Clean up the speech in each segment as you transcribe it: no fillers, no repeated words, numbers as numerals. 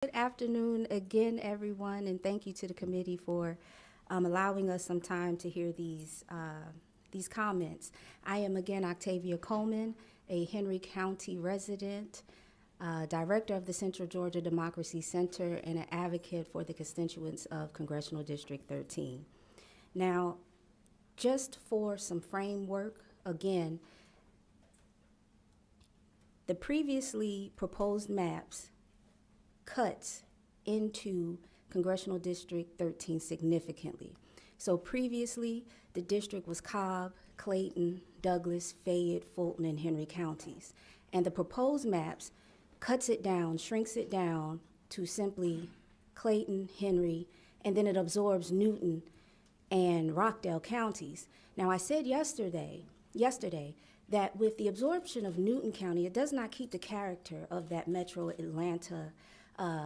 Good afternoon again, everyone, and thank you to the committee for allowing us some time to hear these comments. I am again Octavia Coleman, a Henry County resident, director of the Central Georgia Democracy Center, and an advocate for the constituents of Congressional District 13. Now, just for some framework, again, the previously proposed maps cuts into Congressional District 13 significantly. So previously, the district was Cobb, Clayton, Douglas, Fayette, Fulton, and Henry counties. And the proposed maps cuts it down, shrinks it down to simply Clayton, Henry, and then it absorbs Newton and Rockdale counties. Now, I said yesterday that with the absorption of Newton County, it does not keep the character of that Metro Atlanta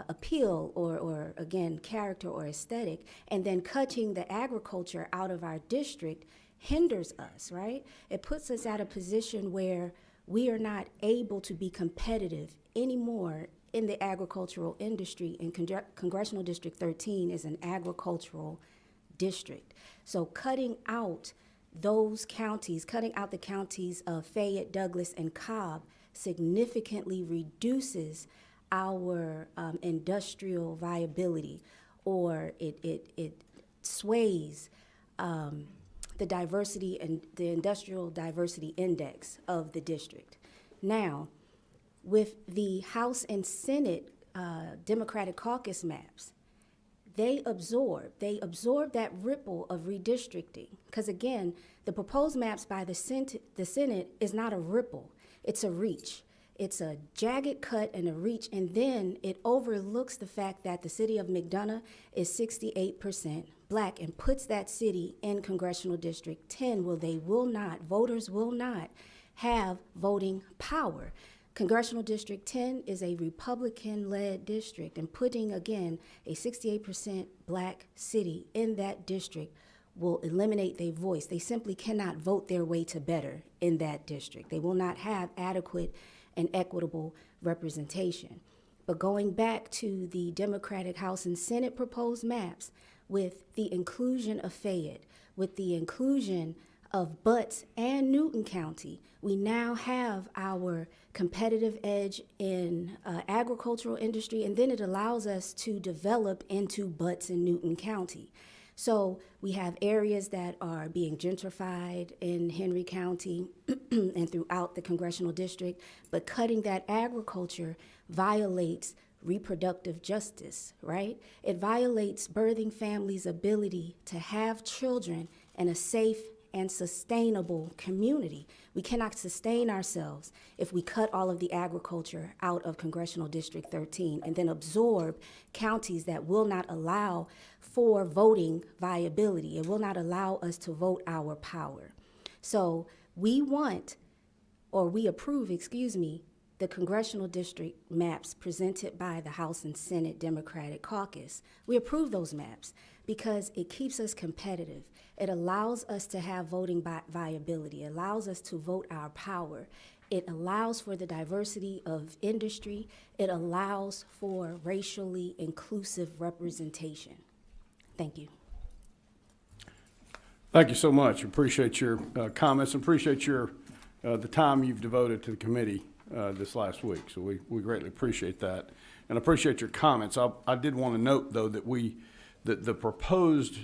appeal or again, character or aesthetic, and then cutting the agriculture out of our district hinders us, right? It puts us at a position where we are not able to be competitive anymore in the agricultural industry, and Congressional District 13 is an agricultural district. So cutting out those counties, cutting out the counties of Fayette, Douglas, and Cobb significantly reduces our industrial viability, or it sways the diversity and the industrial diversity index of the district. Now, with the House and Senate Democratic caucus maps, they absorb that ripple of redistricting, because again, the proposed maps by the Senate is not a ripple, it's a reach. It's a jagged cut and a reach, and then it overlooks the fact that the city of McDonough is 68% black and puts that city in Congressional District 10, where voters will not have voting power. Congressional District 10 is a Republican-led district, and putting, again, a 68% black city in that district will eliminate their voice. They simply cannot vote their way to better in that district. They will not have adequate and equitable representation. But going back to the Democratic House and Senate proposed maps, with the inclusion of Fayette, with the inclusion of Butts and Newton County, we now have our competitive edge in agricultural industry, and then it allows us to develop into Butts and Newton County. So we have areas that are being gentrified in Henry County and throughout the congressional district, but cutting that agriculture violates reproductive justice, right? It violates birthing families' ability to have children in a safe and sustainable community. We cannot sustain ourselves if we cut all of the agriculture out of Congressional District 13 and then absorb counties that will not allow for voting viability. It will not allow us to vote our power. So we approve, the Congressional District maps presented by the House and Senate Democratic Caucus. We approve those maps because it keeps us competitive. It allows us to have voting viability. It allows us to vote our power. It allows for the diversity of industry. It allows for racially inclusive representation. Thank you. Thank you so much. Appreciate your comments and appreciate the time you've devoted to the committee this last week. So we greatly appreciate that and appreciate your comments. I did want to note, though, that the proposed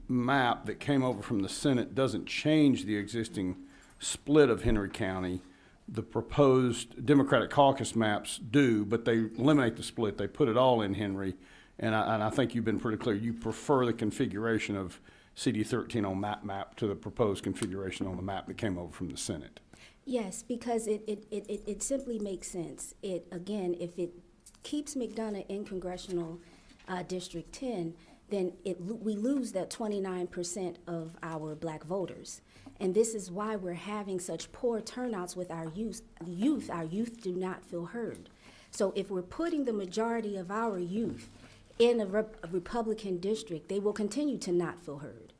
map that came over from the Senate doesn't change the existing split of Henry County. The proposed Democratic caucus maps do, but they eliminate the split. They put it all in Henry, and I think you've been pretty clear. You prefer the configuration of CD13 on that map to the proposed configuration on the map that came over from the Senate. Yes, because it simply makes sense. Again, if it keeps McDonough in Congressional District 10, then we lose that 29% of our black voters. And this is why we're having such poor turnouts with our youth. Our youth do not feel heard. So if we're putting the majority of our youth in a Republican district, they will continue to not feel heard.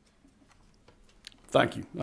Thank you.